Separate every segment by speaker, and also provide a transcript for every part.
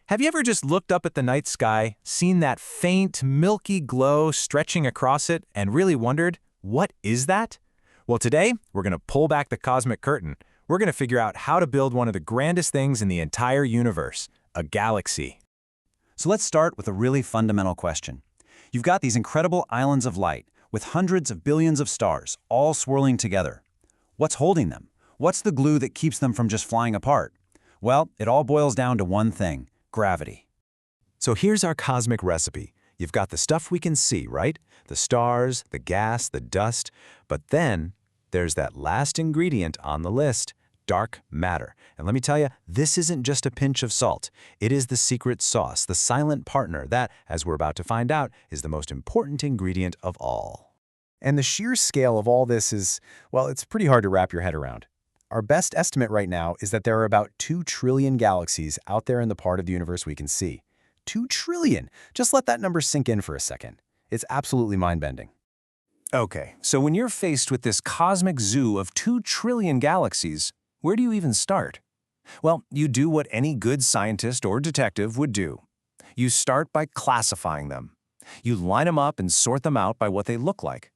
Speaker 1: Have you ever just looked up at the night sky, seen that faint, milky glow stretching across it, and really wondered, what is that? Well, today, we're going to pull back the cosmic curtain. We're going to figure out how to build one of the grandest things in the entire universe, a galaxy.
Speaker 2: So let's start with a really fundamental question. You've got these incredible islands of light with hundreds of billions of stars all swirling together. What's holding them? What's the glue that keeps them from just flying apart? Well, it all boils down to one thing: gravity.
Speaker 1: So here's our cosmic recipe. You've got the stuff we can see, right? The stars, the gas, the dust. But then there's that last ingredient on the list, dark matter. And let me tell you, this isn't just a pinch of salt. It is the secret sauce, the silent partner that, as we're about to find out, is the most important ingredient of all.
Speaker 3: And the sheer scale of all this is, well, it's pretty hard to wrap your head around. Our best estimate right now is that there are about 2 trillion galaxies out there in the part of the universe we can see. 2 trillion! Just let that number sink in for a second. It's absolutely mind-bending.
Speaker 1: Okay, so when you're faced with this cosmic zoo of 2 trillion galaxies, where do you even start? Well, you do what any good scientist or detective would do. You start by classifying them. You line them up and sort them out by what they look like.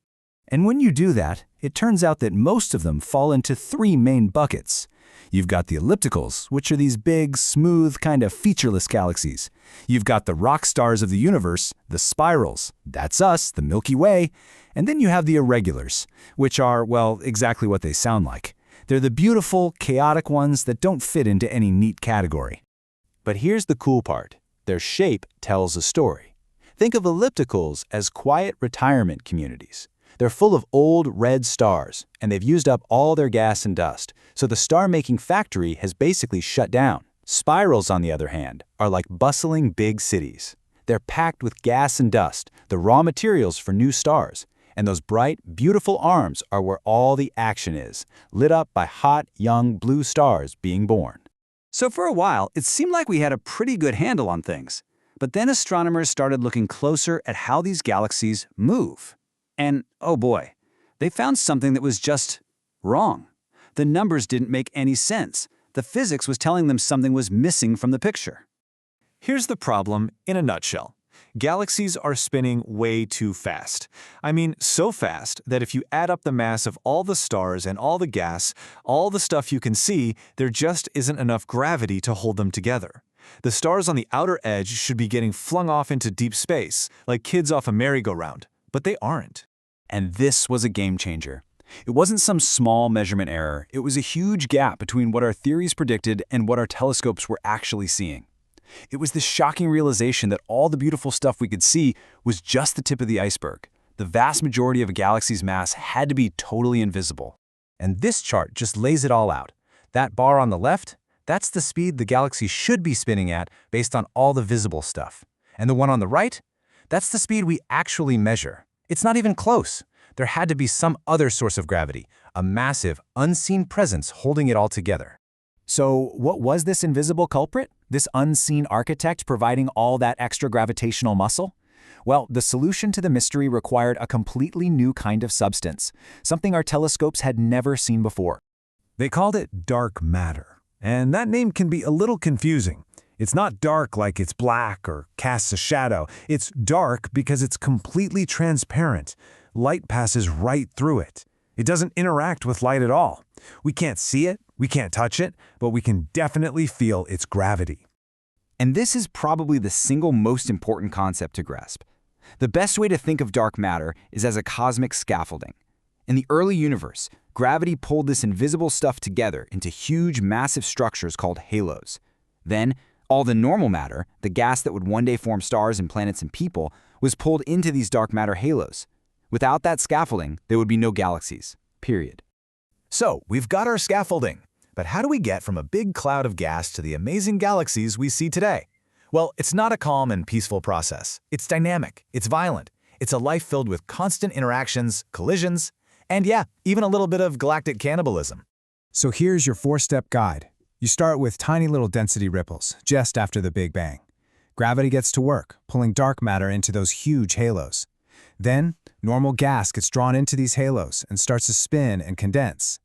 Speaker 4: And when you do that, it turns out that most of them fall into 3 main buckets. You've got the ellipticals, which are these big, smooth, kind of featureless galaxies. You've got the rock stars of the universe, the spirals. That's us, the Milky Way. And then you have the irregulars, which are, well, exactly what they sound like. They're the beautiful, chaotic ones that don't fit into any neat category.
Speaker 3: But here's the cool part. Their shape tells a story. Think of ellipticals as quiet retirement communities. They're full of old red stars, and they've used up all their gas and dust, so the star-making factory has basically shut down. Spirals, on the other hand, are like bustling big cities. They're packed with gas and dust, the raw materials for new stars, and those bright, beautiful arms are where all the action is, lit up by hot, young blue stars being born.
Speaker 2: So for a while, it seemed like we had a pretty good handle on things. But then astronomers started looking closer at how these galaxies move. And, oh boy, they found something that was just wrong. The numbers didn't make any sense. The physics was telling them something was missing from the picture.
Speaker 1: Here's the problem in a nutshell. Galaxies are spinning way too fast. I mean, so fast that if you add up the mass of all the stars and all the gas, all the stuff you can see, there just isn't enough gravity to hold them together. The stars on the outer edge should be getting flung off into deep space, like kids off a merry-go-round, but they aren't.
Speaker 4: And this was a game changer. It wasn't some small measurement error. It was a huge gap between what our theories predicted and what our telescopes were actually seeing. It was this shocking realization that all the beautiful stuff we could see was just the tip of the iceberg. The vast majority of a galaxy's mass had to be totally invisible.
Speaker 3: And this chart just lays it all out. That bar on the left, that's the speed the galaxy should be spinning at based on all the visible stuff. And the one on the right, that's the speed we actually measure. It's not even close. There had to be some other source of gravity, a massive, unseen presence holding it all together.
Speaker 4: So what was this invisible culprit? This unseen architect providing all that extra gravitational muscle? Well, the solution to the mystery required a completely new kind of substance, something our telescopes had never seen before.
Speaker 5: They called it dark matter, and that name can be a little confusing. It's not dark like it's black or casts a shadow. It's dark because it's completely transparent. Light passes right through it. It doesn't interact with light at all. We can't see it, we can't touch it, but we can definitely feel its gravity.
Speaker 4: And this is probably the single most important concept to grasp. The best way to think of dark matter is as a cosmic scaffolding. In the early universe, gravity pulled this invisible stuff together into huge, massive structures called halos. Then, all the normal matter, the gas that would one day form stars and planets and people, was pulled into these dark matter halos. Without that scaffolding, there would be no galaxies, period.
Speaker 1: So, we've got our scaffolding. But how do we get from a big cloud of gas to the amazing galaxies we see today? Well, it's not a calm and peaceful process. It's dynamic, it's violent. It's a life filled with constant interactions, collisions, and yeah, even a little bit of galactic cannibalism.
Speaker 5: So here's your 4-step guide. You start with tiny little density ripples, just after the Big Bang. Gravity gets to work, pulling dark matter into those huge halos. Then, normal gas gets drawn into these halos and starts to spin and condense.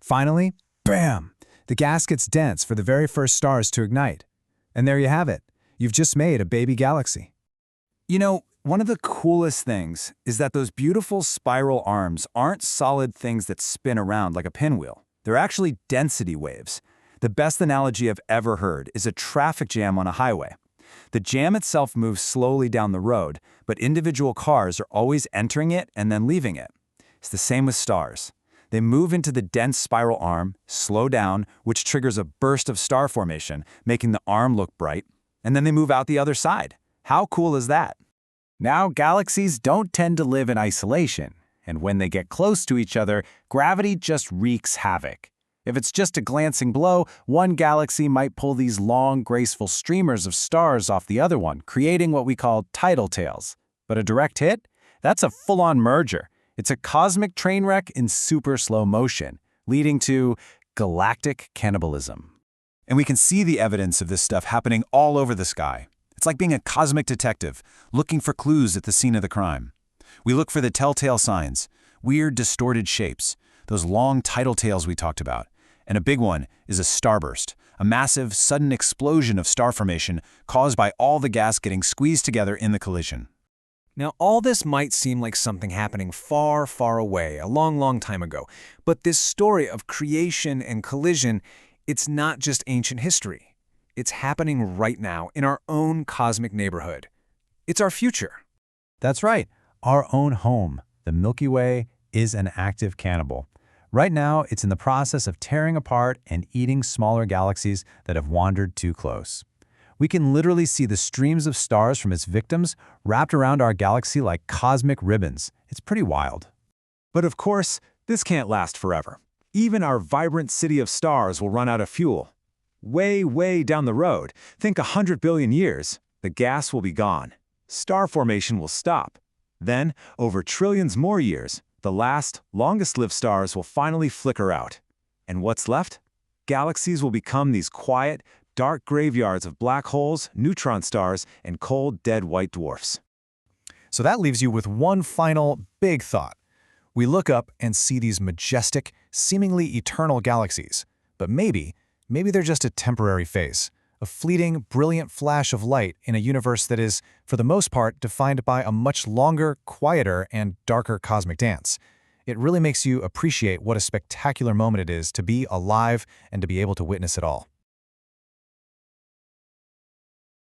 Speaker 5: Finally, bam! The gas gets dense for the very first stars to ignite. And there you have it. You've just made a baby galaxy.
Speaker 2: You know, one of the coolest things is that those beautiful spiral arms aren't solid things that spin around like a pinwheel. They're actually density waves. The best analogy I've ever heard is a traffic jam on a highway. The jam itself moves slowly down the road, but individual cars are always entering it and then leaving it. It's the same with stars. They move into the dense spiral arm, slow down, which triggers a burst of star formation, making the arm look bright, and then they move out the other side. How cool is that?
Speaker 3: Now, galaxies don't tend to live in isolation, and when they get close to each other, gravity just wreaks havoc. If it's just a glancing blow, one galaxy might pull these long, graceful streamers of stars off the other one, creating what we call tidal tails. But a direct hit? That's a full-on merger. It's a cosmic train wreck in super slow motion, leading to galactic cannibalism.
Speaker 1: And we can see the evidence of this stuff happening all over the sky. It's like being a cosmic detective, looking for clues at the scene of the crime. We look for the telltale signs, weird distorted shapes, those long tidal tails we talked about. And a big one is a starburst, a massive, sudden explosion of star formation caused by all the gas getting squeezed together in the collision.
Speaker 6: Now, all this might seem like something happening far, far away, a long, long time ago. But this story of creation and collision, it's not just ancient history. It's happening right now in our own cosmic neighborhood. It's our future.
Speaker 5: That's right. Our own home, the Milky Way, is an active cannibal. Right now, it's in the process of tearing apart and eating smaller galaxies that have wandered too close. We can literally see the streams of stars from its victims wrapped around our galaxy like cosmic ribbons. It's pretty wild.
Speaker 1: But of course, this can't last forever. Even our vibrant city of stars will run out of fuel. Way, way down the road, think 100 billion years, the gas will be gone. Star formation will stop. Then, over trillions more years, the last, longest-lived stars will finally flicker out. And what's left? Galaxies will become these quiet, dark graveyards of black holes, neutron stars, and cold, dead white dwarfs.
Speaker 5: So that leaves you with one final big thought. We look up and see these majestic, seemingly eternal galaxies. But maybe they're just a temporary phase, a fleeting, brilliant flash of light in a universe that is, for the most part, defined by a much longer, quieter, and darker cosmic dance. It really makes you appreciate what a spectacular moment it is to be alive and to be able to witness it all.